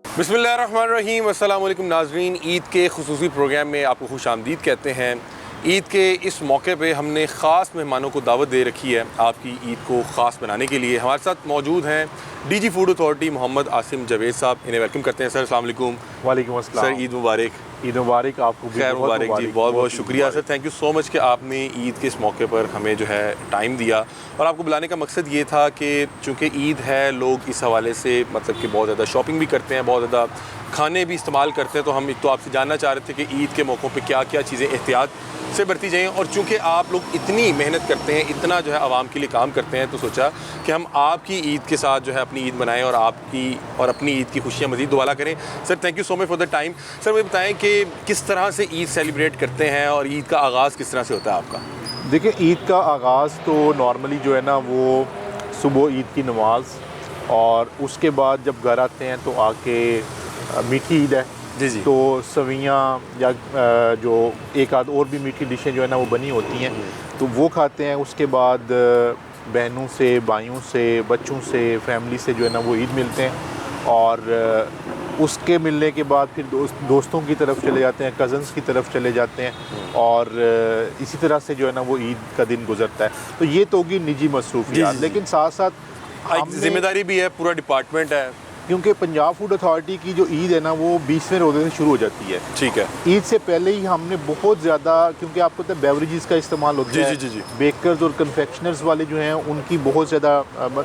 बिस्मिल्लाहिर्रहमानिर्रहीम, अस्सलाम वालेकुम नाज़रीन। ईद के खुसूसी प्रोग्राम में आपको खुश आमदीद कहते हैं। ईद के इस मौके पे हमने ख़ास मेहमानों को दावत दे रखी है आपकी ईद को ख़ास बनाने के लिए। हमारे साथ मौजूद हैं DG food authority Mohammad Asim Javed sahab. इन्हें वेलकम करते हैं। सर अस्सलाम वालेकुम। वालेकुम अस्सलाम सर, ईद मुबारक। ईद मुबारक आपको भी। खैर मुबारक जी, बहुत बहुत शुक्रिया sir, thank you so much कि आपने ईद के इस मौके पर हमें जो है टाइम दिया। और आपको बुलाने का मकसद ये था कि चूँकि ईद है, लोग इस हवाले से मतलब कि बहुत ज़्यादा शॉपिंग भी करते हैं, बहुत ज़्यादा खाने भी इस्तेमाल करते हैं। तो हम एक तो आपसे जानना चाह रहे थे कि ईद के मौक़ों पे क्या क्या चीज़ें एहतियात से बरती जाएँ। और चूँकि आप लोग इतनी मेहनत करते हैं, इतना जो है आवाम के लिए काम करते हैं, तो सोचा कि हम आपकी ईद के साथ जो है अपनी ईद मनाएँ और आपकी और अपनी ईद की खुशियाँ मज़ीद दुआला करें। Sir thank you so much for the time. Sir मुझे बताएँ कि किस तरह से ईद सेलिब्रेट करते हैं और ईद का आगाज़ किस तरह से होता है आपका? देखिए, ईद का आगाज़ तो नॉर्मली जो है ना वो सुबह ईद की नमाज, और उसके बाद जब घर आते हैं तो आके मीठी ईद है जी जी। तो सवियाँ या जो एक आध और भी मीठी डिशें जो है ना वो बनी होती हैं तो वो खाते हैं। उसके बाद बहनों से, भाइयों से, बच्चों से, फैमिली से जो है ना वो ईद मिलते हैं। और उसके मिलने के बाद फिर दोस्तों की तरफ चले जाते हैं, कज़न्स की तरफ चले जाते हैं, और इसी तरह से जो है ना वो ईद का दिन गुजरता है। तो ये तो होगी निजी मसरूफियात, लेकिन साथ साथ जिम्मेदारी भी है, पूरा डिपार्टमेंट है, क्योंकि पंजाब फूड अथॉरिटी की जो ईद है ना वो 20वें रोज़े से शुरू हो जाती है। ठीक है। ईद से पहले ही हमने बहुत ज़्यादा, क्योंकि आपको पता है बेवरेजेस का इस्तेमाल होता है, जी। बेकर्स और कन्फेक्शनर्स वाले जो हैं उनकी बहुत ज़्यादा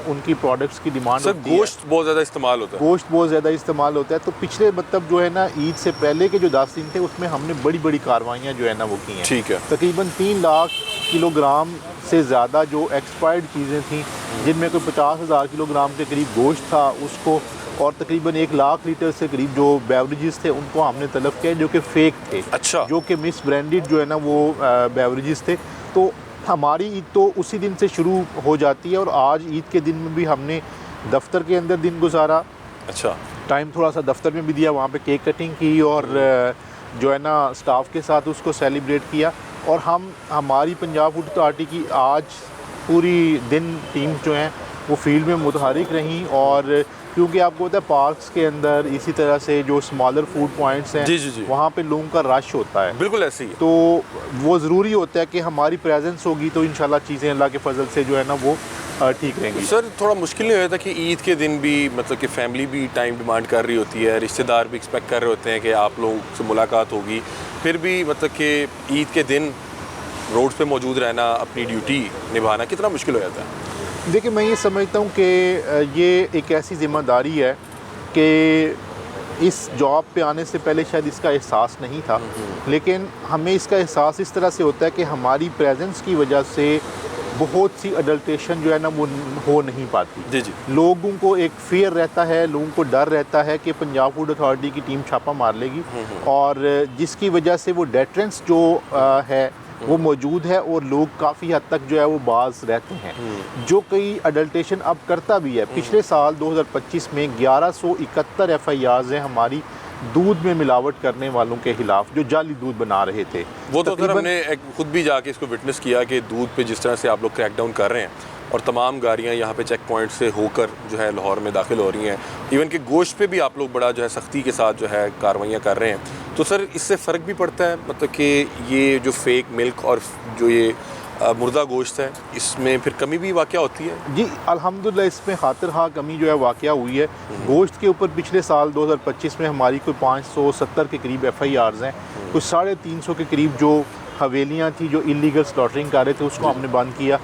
उनकी प्रोडक्ट्स की डिमांड होती है। गोश्त बहुत ज़्यादा इस्तेमाल होता है। गोश्त बहुत ज़्यादा इस्तेमाल होता है। तो पिछले मतलब जो है ना ईद से पहले के जो 10 दिन थे उसमें हमने बड़ी बड़ी कार्रवाइयाँ जो है ना वो की हैं। ठीक है। तकरीबन 3 लाख किलोग्राम से ज़्यादा जो एक्सपायर्ड चीज़ें थी, जिनमें कोई 50,000 किलोग्राम के करीब गोश्त था उसको, और तकरीबन 1 लाख लीटर से करीब जो बेवरेजेस थे उनको हमने तलब किया जो कि फ़ेक थे। अच्छा। जो कि मिस ब्रांडेड जो है ना वो बेवरेजेस थे। तो हमारी ईद तो उसी दिन से शुरू हो जाती है, और आज ईद के दिन में भी हमने दफ्तर के अंदर दिन गुजारा। अच्छा। टाइम थोड़ा सा दफ्तर में भी दिया, वहाँ पे केक कटिंग की और जो है ना स्टाफ के साथ उसको सेलिब्रेट किया। और हमारी पंजाब फूड अथॉरिटी की आज पूरी दिन टीम जो हैं वो फील्ड में मुतहरिक रहीं। और क्योंकि आपको पता है पार्क्स के अंदर इसी तरह से जो स्मॉलर फूड पॉइंट्स हैं जी। वहाँ पे लोगों का रश होता है। बिल्कुल ऐसे ही है। तो वो ज़रूरी होता है कि हमारी प्रेजेंस होगी तो इंशाल्लाह चीज़ें अल्लाह के फजल से जो है ना वो ठीक रहेंगी। सर थोड़ा मुश्किल नहीं होता कि ईद के दिन भी मतलब कि फैमिली भी टाइम डिमांड कर रही होती है, रिश्तेदार भी एक्सपेक्ट कर रहे होते हैं कि आप लोगों से मुलाकात होगी, फिर भी मतलब कि ईद के दिन रोड पे मौजूद रहना, अपनी ड्यूटी निभाना कितना मुश्किल हो जाता है? देखिए, मैं ये समझता हूँ कि ये एक ऐसी ज़िम्मेदारी है कि इस जॉब पे आने से पहले शायद इसका एहसास नहीं था, लेकिन हमें इसका एहसास इस तरह से होता है कि हमारी प्रेजेंस की वजह से बहुत सी अडल्ट्रेशन जो है ना वो हो नहीं पाती। जी। लोगों को एक फियर रहता है, लोगों को डर रहता है कि पंजाब फूड अथॉरिटी की टीम छापा मार लेगी, और जिसकी वजह से वो डेटरेंस जो है वो मौजूद है, और लोग काफ़ी हद तक जो है वो बाज रहते हैं। जो कई अडल्ट्रेशन अब करता भी है। पिछले साल 2025 में 1171 FIRs हैं हमारी दूध में मिलावट करने वालों के खिलाफ, जो जाली दूध बना रहे थे। वो तो सर हमने खुद भी जाके इसको विटनेस किया कि दूध पे जिस तरह से आप लोग क्रैकडाउन कर रहे हैं, और तमाम गाड़ियाँ यहाँ पे चेक पॉइंट से होकर जो है लाहौर में दाखिल हो रही हैं। इवन कि गोश्त पे भी आप लोग बड़ा जो है सख्ती के साथ जो है कार्रवाइयाँ कर रहे हैं। तो सर इससे फ़र्क भी पड़ता है, मतलब कि ये जो फेक मिल्क और जो ये मुर्दा गोश्त है इसमें फिर कमी भी वाक़या होती है? जी अल्हम्दुलिल्लाह इसमें खातिर हाँ कमी जो है वाक़या हुई है। गोश्त के ऊपर पिछले साल 2025 में हमारी कोई 570 के करीब FIRs हैं। कुछ 350 के करीब जो हवेलियाँ थी जो इलीगल स्लॉटरिंग कर रहे थे उसको हमने बंद किया।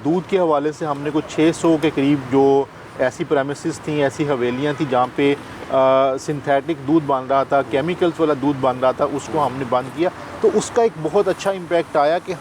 दूध के हवाले से हमने कुछ 600 के करीब जो ऐसी प्रेमिसेस थी, ऐसी हवेलियाँ थी जहाँ पे सिंथेटिक दूध बन रहा था, केमिकल्स वाला दूध बन रहा था, उसको हमने बंद किया। तो उसका एक बहुत अच्छा इम्पैक्ट आया कि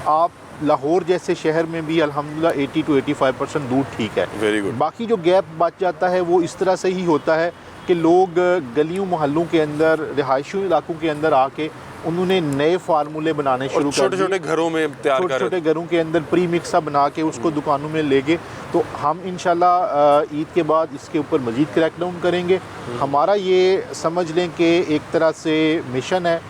आप लाहौर जैसे शहर में भी अल्हम्दुलिल्लाह 80 to 85% दूध ठीक है। Very good. बाकी जो गैप बच जाता है वो इस तरह से ही होता है कि लोग गलियों मोहल्लों के अंदर, रिहायशी इलाकों के अंदर आके उन्होंने नए फार्मूले बनाने शुरू कर दिए। छोटे घरों में तैयार कर, छोटे घरों के अंदर प्री मिक्सा बना के उसको दुकानों में ले गए। तो हम इंशाल्लाह ईद के बाद इसके ऊपर मज़ीद क्रैकडाउन करेंगे। हमारा ये समझ लें कि एक तरह से मिशन है,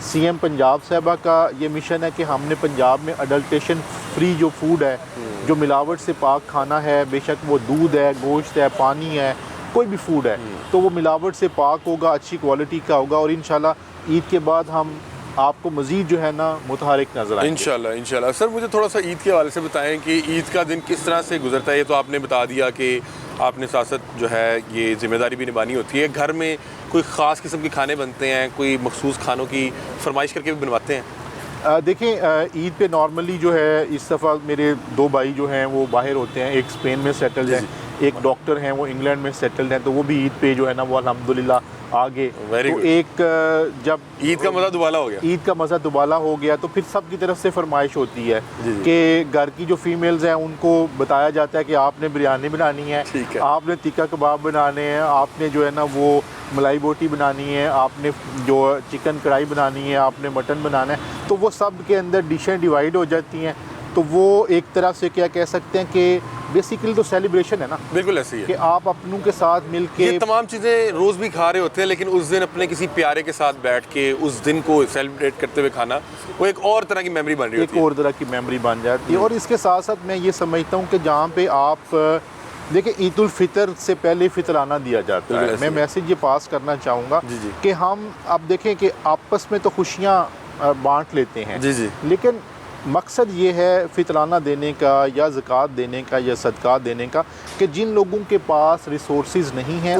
CM पंजाब साहबा का ये मिशन है कि हमने पंजाब में अडल्ट्रेशन फ्री जो फूड है, जो मिलावट से पाक खाना है, बेशक वो दूध है, गोश्त है, पानी है, कोई भी फूड है तो वो मिलावट से पाक होगा, अच्छी क्वालिटी का होगा, और इंशाल्लाह ईद के बाद हम आपको मज़ीद जो है ना मुतहरिक नज़र आएंगे इंशाल्लाह इंशाल्लाह। सर मुझे थोड़ा सा ईद के हवाले से बताएं कि ईद का दिन किस तरह से गुजरता है। ये तो आपने बता दिया कि आपने साथ साथ जो है ये ज़िम्मेदारी भी निभानी होती है। घर में कोई ख़ास किस्म के खाने बनते हैं, कोई मखसूस खानों की फरमाइश करके भी बनवाते हैं? देखें ईद पे नॉर्मली जो है इस दफ़ा मेरे 2 भाई जो हैं वो बाहर होते हैं, एक स्पेन में सेटल्ड है, एक डॉक्टर हैं वो इंग्लैंड में सेटल्ड हैं, तो वो भी ईद पे जो है ना वो अल्हम्दुलिल्लाह आगे। तो एक जब ईद का मज़ा दुबाला हो गया, ईद का मज़ा दुबाला हो गया तो फिर सब की तरफ से फरमाइश होती है कि घर की जो फीमेल्स हैं उनको बताया जाता है कि आपने बिरयानी बनानी है, आपने टिक्का कबाब बनाने हैं, आपने जो है ना वो मलाई बोटी बनानी है, आपने जो चिकन कढ़ाई बनानी है, आपने मटन बनाना है। तो वो सब के अंदर डिशें डिवाइड हो जाती हैं। तो वो एक तरह से क्या कह सकते हैं कि बेसिकली तो सेलिब्रेशन है ना। बिल्कुल ऐसे ही है कि आप अपनों के साथ मिल के ये तमाम चीज़ें रोज़ भी खा रहे होते हैं, लेकिन उस दिन अपने किसी प्यारे के साथ बैठ के उस दिन को सेलिब्रेट करते हुए खाना वो एक और तरह की मेमोरी बन रही होती है, एक और तरह की मेमोरी बन जाती है। और इसके साथ साथ मैं ये समझता हूँ कि जहाँ पे आप देखिए ईद उल फितर से पहले फितराना दिया जाता है। मैं मैसेज ये पास करना चाहूँगा कि हम अब देखें कि आपस में तो खुशियाँ बांट लेते हैं, लेकिन मकसद ये है फितराना देने का या ज़कात देने का या सदक़ात देने का कि जिन लोगों के पास रिसोर्सेज नहीं हैं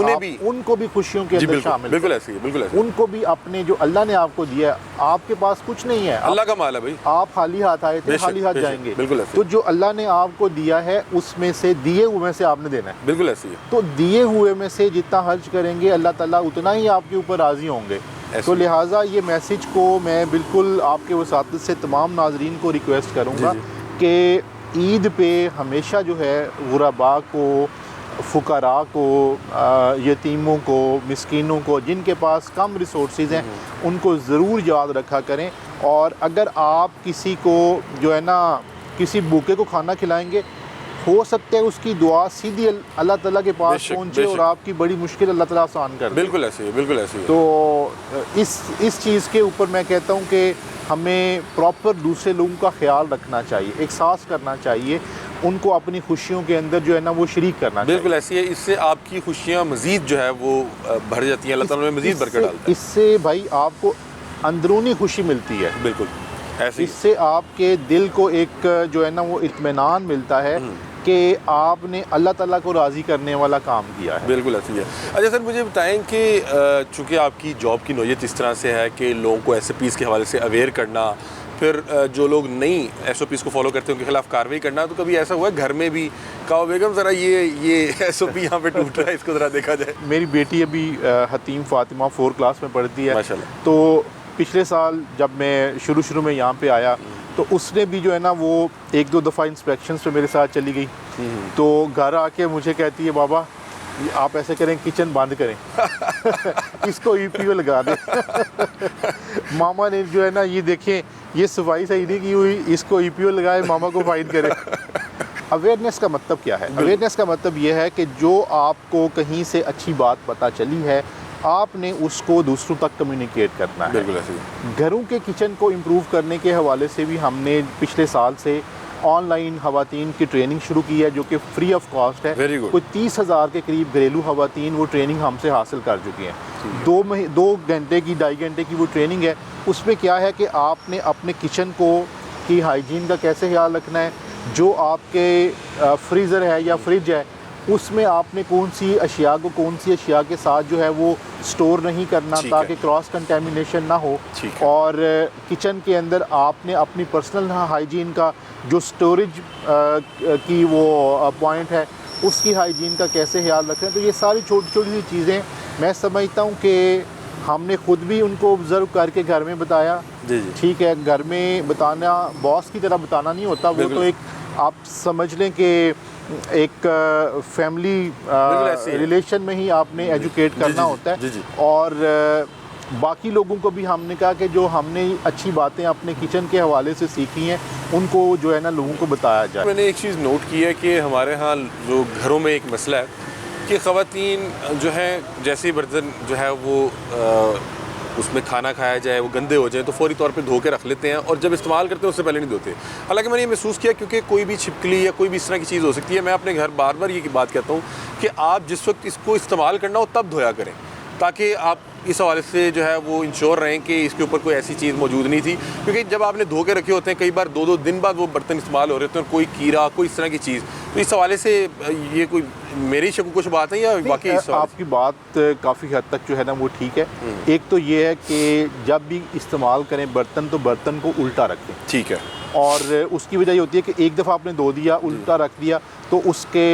उनको भी खुशियों के अंदर शामिल। बिल्कुल ऐसे ही, बिल्कुल ऐसे। उनको भी अपने जो अल्लाह ने आपको दिया है, आपके पास कुछ नहीं है, अल्लाह का माल है भाई, आप खाली हाथ आए थे खाली हाथ जाएंगे। बिल्कुल तो जो अल्लाह ने आपको दिया है उसमें से दिए हुए में से आपने देना है। बिल्कुल ऐसे ही। तो दिए हुए में से जितना खर्च करेंगे अल्लाह ताला उतना ही आपके ऊपर राज़ी होंगे। तो लिहाजा ये मैसेज को मैं बिल्कुल आपके वसातत से तमाम नाजरीन को रिक्वेस्ट करूँगा कि ईद पे हमेशा जो है गुरबा को, फ़ुकरा को, यतीमों को, मिस्कीनों को, जिनके पास कम रिसोर्सेज हैं उनको ज़रूर याद रखा करें। और अगर आप किसी को जो है ना किसी भूखे को खाना खिलाएंगे, हो सकता है उसकी दुआ सीधी अल्लाह ताला के पास पहुंचे और आपकी बड़ी मुश्किल अल्लाह ताला आसान कर दे। बिल्कुल ऐसे ही, बिल्कुल ऐसे ही। तो इस चीज़ के ऊपर मैं कहता हूं कि हमें प्रॉपर दूसरे लोगों का ख्याल रखना चाहिए, एहसास करना चाहिए, उनको अपनी खुशियों के अंदर जो है ना वो शरीक करना चाहिए। बिल्कुल ऐसी है, इससे आपकी खुशियाँ मज़ीद जो है वो भर जाती हैं, अल्लाह ताला में मज़ीद बरकत डालता है। इससे भाई आपको अंदरूनी खुशी मिलती है। बिल्कुल ऐसे। इससे आपके दिल को एक जो है ना वो इत्मीनान मिलता है कि आपने अल्लाह ताला को राज़ी करने वाला काम किया है। बिल्कुल ऐसी है। अच्छा सर मुझे बताएं कि चूँकि आपकी जॉब की नौयत इस तरह से है कि लोगों को SOPs के हवाले से अवेयर करना, फिर जो लोग नई SOPs को फॉलो करते हैं उनके खिलाफ कार्रवाई करना, तो कभी ऐसा हुआ है घर में भी कहा बेगम ज़रा ये SOP यहाँ पे टूट रहा है, इसको ज़रा देखा जाए? मेरी बेटी अभी हतीम फ़ातिमा 4 क्लास में पढ़ती है माशाल्लाह। तो पिछले साल जब मैं शुरू में यहाँ पे आया तो उसने भी जो है ना वो 1-2 दफ़ा इंस्पेक्शंस पे मेरे साथ चली गई। तो घर आके मुझे कहती है बाबा आप ऐसे करें किचन बंद करें इसको EPO लगा दें मामा ने जो है ना ये देखें ये सफाई सही नहीं की हुई, इसको EPO लगाए, मामा को फाइन करें। अवेयरनेस का मतलब क्या है? अवेयरनेस का मतलब ये है कि जो आपको कहीं से अच्छी बात पता चली है आपने उसको दूसरों तक कम्युनिकेट करना है। बिल्कुल ऐसे। घरों के किचन को इम्प्रूव करने के हवाले से भी हमने पिछले साल से ऑनलाइन खवातीन की ट्रेनिंग शुरू की है जो कि फ्री ऑफ कॉस्ट है। कोई 30,000 के करीब घरेलू खवातीन वो ट्रेनिंग हमसे हासिल कर चुकी हैं। 2 घंटे की 2.5 घंटे की वो ट्रेनिंग है। उसमें क्या है कि आपने अपने किचन को की हाइजीन का कैसे ख्याल रखना है, जो आपके फ्रीज़र है या फ्रिज है उसमें आपने कौन सी अशिया के साथ जो है वो स्टोर नहीं करना ताकि क्रॉस कंटेमिनेशन ना हो। और किचन के अंदर आपने अपनी पर्सनल हाइजीन का जो स्टोरेज की वो पॉइंट है उसकी हाइजीन का कैसे ख्याल रखें। तो ये सारी छोटी छोटी सी चीज़ें मैं समझता हूँ कि हमने ख़ुद भी उनको ऑब्ज़र्व करके घर में बताया। ठीक है, घर में बताना बॉस की तरह बताना नहीं होता, वो तो एक आप समझ लें कि एक फैमिली रिलेशन में ही आपने एजुकेट करना होता है। और बाकी लोगों को भी हमने कहा कि जो हमने अच्छी बातें अपने किचन के हवाले से सीखी हैं उनको जो है ना लोगों को बताया जाए। मैंने एक चीज़ नोट की है कि हमारे यहाँ जो घरों में एक मसला है कि ख़वातीन जो है जैसे ही बर्तन जो है वो उसमें खाना खाया जाए वो गंदे हो जाए तो फौरी तौर पे धो के रख लेते हैं और जब इस्तेमाल करते हैं उससे पहले नहीं धोते। हालांकि मैंने ये महसूस किया क्योंकि कोई भी छिपकली या कोई भी इस तरह की चीज़ हो सकती है, मैं अपने घर बार बार ये बात कहता हूँ कि आप जिस वक्त इसको इस्तेमाल करना हो तब धोया करें, ताकि आप इस हवाले से जो है वो इंश्योर रहें कि इसके ऊपर कोई ऐसी चीज़ मौजूद नहीं थी। क्योंकि जब आपने धो के रखे होते हैं कई बार 2-2 दिन बाद वो बर्तन इस्तेमाल हो रहे होते हैं और कोई कीड़ा कोई इस तरह की चीज़, तो इस हवाले से ये कोई मेरी शक कुछ बात है या बाकी आपकी बात काफ़ी हद तक जो है ना वो ठीक है। एक तो ये है कि जब भी इस्तेमाल करें बर्तन तो बर्तन को उल्टा रखें, ठीक है, और उसकी वजह ये होती है कि एक दफ़ा आपने धो दिया उल्टा रख दिया तो उसके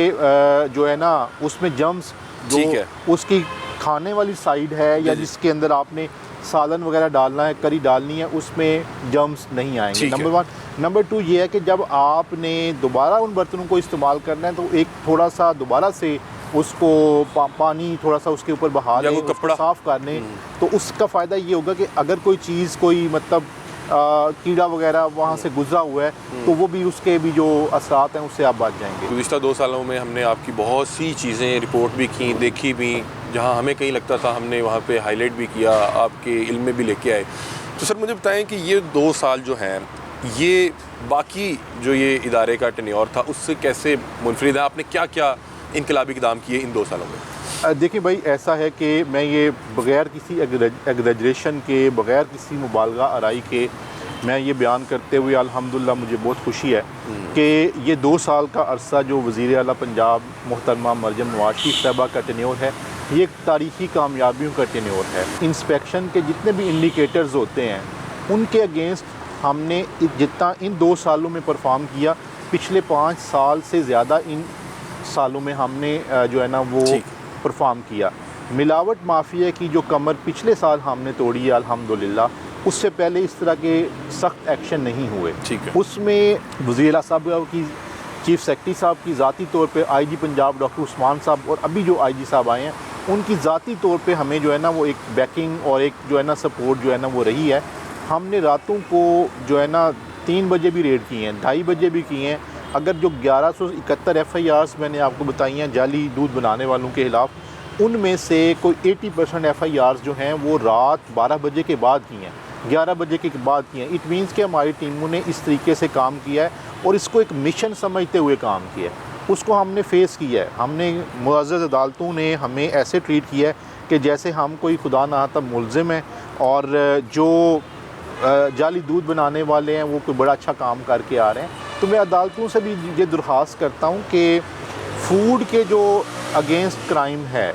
जो है ना उसमें जम्स जो उसकी खाने वाली साइड है या जिसके अंदर आपने सालन वगैरह डालना है, करी डालनी है, उसमें जम्स नहीं आएंगे, नंबर 1। नंबर 2 ये है कि जब आपने दोबारा उन बर्तनों को इस्तेमाल करना है तो एक थोड़ा सा दोबारा से उसको पानी थोड़ा सा उसके ऊपर बहा लें, कपड़ा साफ़ कर लें, तो उसका फ़ायदा ये होगा कि अगर कोई चीज़ कोई मतलब कीड़ा वगैरह वहाँ से गुजरा हुआ है तो वो भी उसके भी जो असरात हैं उससे आप बच जाएंगे। गुज़िश्ता 2 सालों में हमने आपकी बहुत सी चीज़ें रिपोर्ट भी की, देखी भी, जहाँ हमें कहीं लगता था हमने वहाँ पे हाईलाइट भी किया, आपके इल्म में भी लेके आए। तो सर मुझे बताएं कि ये 2 साल जो हैं ये बाकी जो ये इदारे का टेन्योर था उससे कैसे मुनफरिद है? आपने क्या क्या इनकलाबी इक़दाम किए इन 2 सालों में? देखिए भाई, ऐसा है कि मैं ये बग़ैर किसी एग्ज़ैजरेशन के, बग़ैर किसी मुबालगा आराई के मैं ये बयान करते हुए अल्हम्दुलिल्लाह मुझे बहुत खुशी है कि ये 2 साल का अरसा जो वज़ीर आला पंजाब मोहतरमा मरियम नवाज़ शरीफ साहिबा का टेन्योर है ये एक तारीख़ी कामयाबियों का टेन्योर है। इंस्पेक्शन के जितने भी इंडिकेटर्स होते हैं उनके अगेंस्ट हमने जितना इन 2 सालों में परफॉर्म किया, पिछले 5 साल से ज़्यादा इन सालों में हमने जो है ना वो परफॉर्म किया। मिलावट माफिया की जो कमर पिछले साल हमने तोड़ी है अल्हम्दुलिल्लाह, उससे पहले इस तरह के सख्त एक्शन नहीं हुए। ठीक है, उसमें वज़ीर साहब की, चीफ सेक्रेटरी साहब की ज़ाती तौर पे, आईजी पंजाब डॉक्टर उस्मान साहब और अभी जो आईजी साहब आए हैं उनकी ज़ाती तौर पे हमें जो है ना वो एक बैकिंग और एक जो है ना सपोर्ट जो है ना वो रही है। हमने रातों को जो है ना 3 बजे भी रेड किए हैं, 2:30 बजे भी किए हैं। अगर जो 1171 FIRs मैंने आपको बताई हैं जाली दूध बनाने वालों के ख़िलाफ़, उनमें से कोई 80% FIRs जो हैं वो रात 12 बजे के बाद की हैं, 11 बजे के बाद की हैं। इट मीन्स कि हमारी टीमों ने इस तरीके से काम किया है और इसको एक मिशन समझते हुए काम किया है, उसको हमने फ़ेस किया है। हमने मुअज़्ज़ज़ अदालतों ने हमें ऐसे ट्रीट किया है कि जैसे हम कोई खुदा ना तब मुलज़िम हैं और जो जाली दूध बनाने वाले हैं वो कोई बड़ा अच्छा काम करके आ रहे हैं। तो मैं अदालतों से भी ये दरख्वास्त करता हूँ कि फ़ूड के जो अगेंस्ट क्राइम है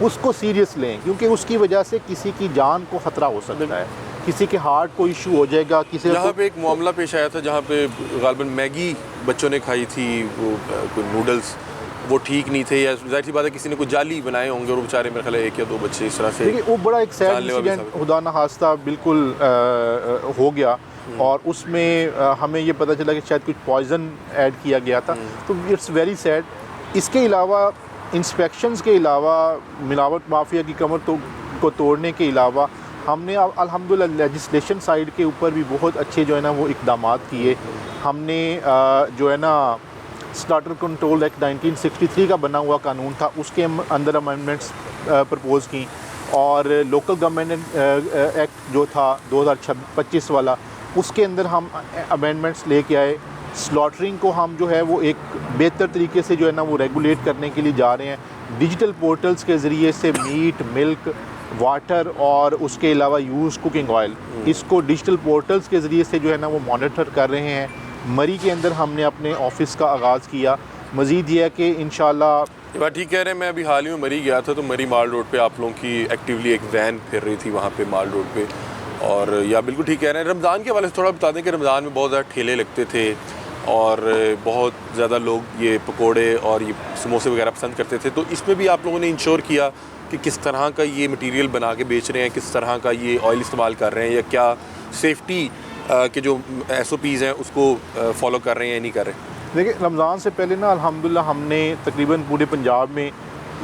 उसको सीरियस लें, क्योंकि उसकी वजह से किसी की जान को ख़तरा हो सकता है, किसी के हार्ट को इशू हो जाएगा। किसी यहाँ पे एक मामला पेश आया था जहाँ पे गालिबन मैगी बच्चों ने खाई थी, वो कोई नूडल्स वो ठीक नहीं थे, या ज़ाहिर सी बात है किसी ने कुछ जाली बनाए होंगे और बेचारे मेरे ख्याल 1 या 2 बच्चे इस तरह से। देखिए वो बड़ा एक सैड इंसिडेंट खुदा न खास्ता बिल्कुल हो गया और उसमें हमें ये पता चला कि शायद कुछ पॉइज़न ऐड किया गया था, तो इट्स वेरी सैड। इसके अलावा इंस्पेक्शंस के अलावा मिलावट माफिया की कमर को तोड़ने के अलावा हमने अल्हम्दुलिल्लाह लेजिस्लेशन साइड के ऊपर भी बहुत अच्छे जो है ना वो इक़दामात किए। हमने जो है ना स्टार्टर कंट्रोल एक्ट 1963 का बना हुआ कानून था, उसके अंदर अमेंडमेंट्स प्रपोज़ की, और लोकल गवर्नमेंट एक्ट जो था 2025 वाला उसके अंदर हम अमेंडमेंट्स लेके आए। स्लॉटरिंग को हम जो है वो एक बेहतर तरीके से जो है ना वो रेगुलेट करने के लिए जा रहे हैं। डिजिटल पोर्टल्स के ज़रिए से मीट, मिल्क, वाटर और उसके अलावा यूज़ कुकिंग ऑयल, इसको डिजिटल पोर्टल्स के ज़रिए से जो है ना वो मॉनिटर कर रहे हैं। मरी के अंदर हमने अपने ऑफ़िस का आगाज़ किया। मज़ीद ये है कि इंशाल्लाह ये बात ठीक कह रहे हैं। मैं अभी हाल ही में मरी गया था, तो मरी माल रोड पे आप लोगों की एक्टिवली एक वैन फिर रही थी वहाँ पे माल रोड पे, और या बिल्कुल ठीक कह रहे हैं। रमज़ान के हवाले से थोड़ा बता दें कि रमज़ान में बहुत ज़्यादा ठेले लगते थे और बहुत ज़्यादा लोग ये पकोड़े और ये समोसे वगैरह पसंद करते थे, तो इसमें भी आप लोगों ने इंश्योर किया कि किस तरह का ये मटेरियल बना के बेच रहे हैं, किस तरह का ये ऑयल इस्तेमाल कर रहे हैं, या क्या सेफ्टी के जो SOPs हैं उसको फॉलो कर रहे हैं या नहीं कर रहे? देखिए रमज़ान से पहले ना अल्हम्दुलिल्लाह हमने तकरीबन पूरे पंजाब में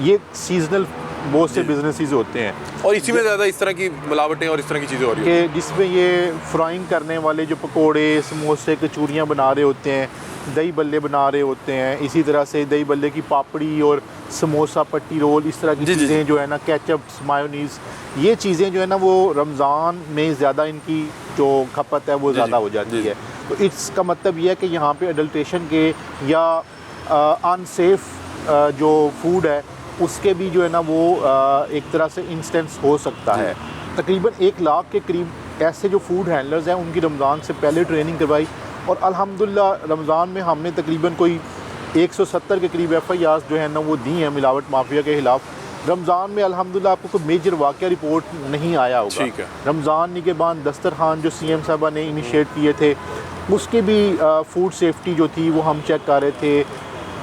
ये सीजनल बहुत से बिजनेसेस होते हैं और इसी में ज़्यादा इस तरह की मिलावटें और इस तरह की चीज़ें हो रही हैं कि जिसमें ये फ्राइंग करने वाले जो पकोड़े, समोसे, कचौरियाँ बना रहे होते हैं, दही बल्ले बना रहे होते हैं, इसी तरह से दही बल्ले की पापड़ी और समोसा पट्टी रोल, इस तरह की जी, जी, चीज़ें जो है ना, केचप मायोनीज़, ये चीज़ें जो है ना वो रमज़ान में ज़्यादा इनकी जो खपत है वो ज़्यादा हो जाती है। तो इसका मतलब ये है कि यहाँ पे अडल्ट्रेशन के या अनसेफ जो फूड है उसके भी जो है ना वो एक तरह से इंस्टेंस हो सकता है। तकरीबन 1 लाख के करीब ऐसे जो फूड हैंडलर्स हैं उनकी रमज़ान से पहले ट्रेनिंग करवाई, और अल्हम्दुलिल्लाह रमज़ान में हमने तकरीबन कोई 170 के करीब FIRs जो है ना वो दी हैं मिलावट माफिया के ख़िलाफ़। रमज़ान में अल्हम्दुलिल्लाह आपको कोई मेजर वाक़या रिपोर्ट नहीं आया होगा। ठीक है। रमज़ान निगहबान दस्तरखान जो CM साहबा ने इनिशिएट किए थे, उसकी भी फूड सेफ्टी जो थी वो हम चेक कर रहे थे,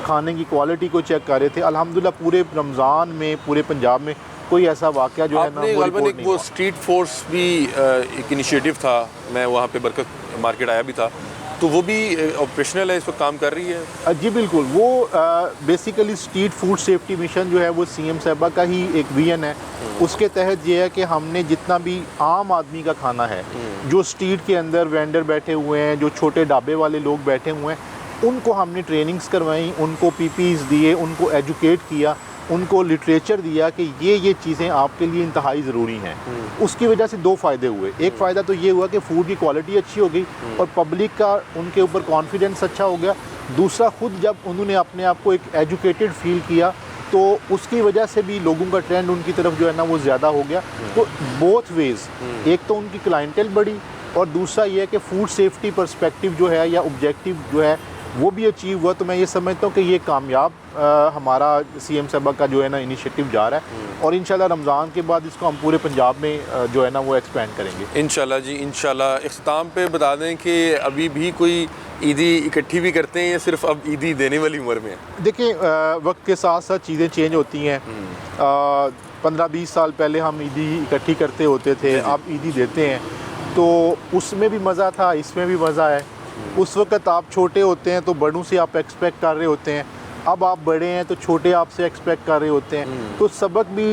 खाने की क्वालिटी को चेक कर रहे थे। अल्हम्दुलिल्लाह पूरे रमज़ान में पूरे पंजाब में कोई ऐसा वाक़या जो है ना वो रिपोर्ट नहीं वो हुआ। स्ट्रीट फोर्स भी एक इनिशिएटिव था, मैं वहाँ पे बरकत मार्केट आया भी था, तो वो भी ऑपरेशनल है, इस वक्त काम कर रही है? जी बिल्कुल, वो basically street food safety mission जो है वो CM साहबा का ही एक विजन है। उसके तहत ये है कि हमने जितना भी आम आदमी का खाना है, जो स्ट्रीट के अंदर वेंडर बैठे हुए हैं, जो छोटे ढाबे वाले लोग बैठे हुए हैं, उनको हमने ट्रेनिंग्स करवाई, उनको PPEs दिए, उनको एजुकेट किया, उनको लिटरेचर दिया कि ये चीज़ें आपके लिए इंतहाई ज़रूरी हैं। उसकी वजह से 2 फ़ायदे हुए। एक फ़ायदा तो ये हुआ कि फ़ूड की क्वालिटी अच्छी हो गई और पब्लिक का उनके ऊपर कॉन्फिडेंस अच्छा हो गया। दूसरा, ख़ुद जब उन्होंने अपने आप को एक एजुकेटेड फ़ील किया तो उसकी वजह से भी लोगों का ट्रेंड उनकी तरफ जो है ना वो ज़्यादा हो गया। तो बोथ वेज़, एक तो उनकी क्लाइंटेल बढ़ी और दूसरा ये है कि फ़ूड सेफ्टी पर्सपेक्टिव जो है या ऑब्जेक्टिव जो है वो भी अचीव हुआ। तो मैं ये समझता हूँ कि ये कामयाब हमारा CM साहबा का जो है ना इनिशिएटिव जा रहा है, और इंशाल्लाह रमज़ान के बाद इसको हम पूरे पंजाब में जो है ना वो एक्सपेंड करेंगे इंशाल्लाह जी, इंशाल्लाह। इख्तिताम पे बता दें कि अभी भी कोई ईदी इकट्ठी भी करते हैं या सिर्फ अब ईदी देने वाली उम्र में है? देखिए, वक्त के साथ साथ चीज़ें चेंज होती हैं। 15-20 साल पहले हम ईदी इकट्ठी करते होते थे, अब ईदी देते हैं, तो उसमें भी मज़ा था, इसमें भी मज़ा है। उस वक़्त आप छोटे होते हैं तो बड़ों से आप एक्सपेक्ट कर रहे होते हैं, अब आप बड़े हैं तो छोटे आपसे एक्सपेक्ट कर रहे होते हैं। तो सबक भी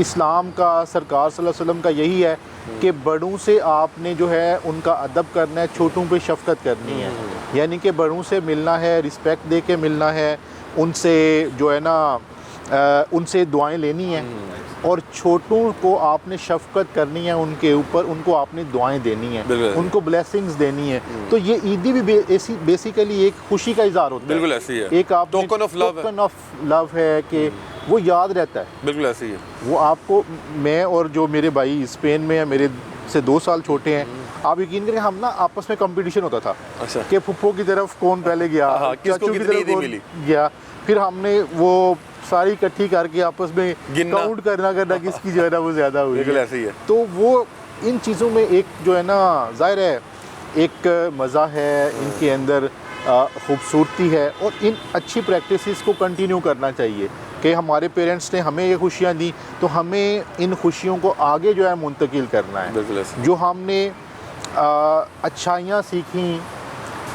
इस्लाम का, सरकार सल्लल्लाहु अलैहि वसल्लम का यही है कि बड़ों से आपने जो है उनका अदब करना है, छोटों पे शफ़क़त करनी है। यानी कि बड़ों से मिलना है, रिस्पेक्ट दे के मिलना है, उनसे जो है ना उनसे दुआएं लेनी हैं, और छोटों को आपने शफ़क़त करनी है उनके ऊपर, उनको आपने दुआएं देनी है, उनको ब्लेसिंग्स देनी है। तो ये ईदी भी बेसिकली एक खुशी का इज़हार होता है। बिल्कुल ऐसी है, एक आप टोकन ऑफ लव है कि वो याद रहता है। बिल्कुल ऐसी है। वो आपको, मैं और जो मेरे भाई स्पेन में है, मेरे से 2 साल छोटे हैं, आप यकीन करें हम ना आपस में कंपटीशन होता था। अच्छा। कि फुप्पो की तरफ कौन पहले गया, किसको कितनी ईदी मिली गया, फिर हमने वो सारी इकट्ठी करके आपस में काउंट करना किसकी जो है ना वो ज़्यादा हुई। बिल्कुल ऐसे ही है। तो वो इन चीज़ों में एक जो है ना ज़ाहिर है एक मज़ा है, इनके अंदर खूबसूरती है, और इन अच्छी प्रैक्टिसेस को कंटिन्यू करना चाहिए कि हमारे पेरेंट्स ने हमें ये खुशियाँ दी तो हमें इन खुशियों को आगे जो है मुंतकिल करना है। बिल्कुल ऐसे। जो हमने अच्छाइयाँ सीखी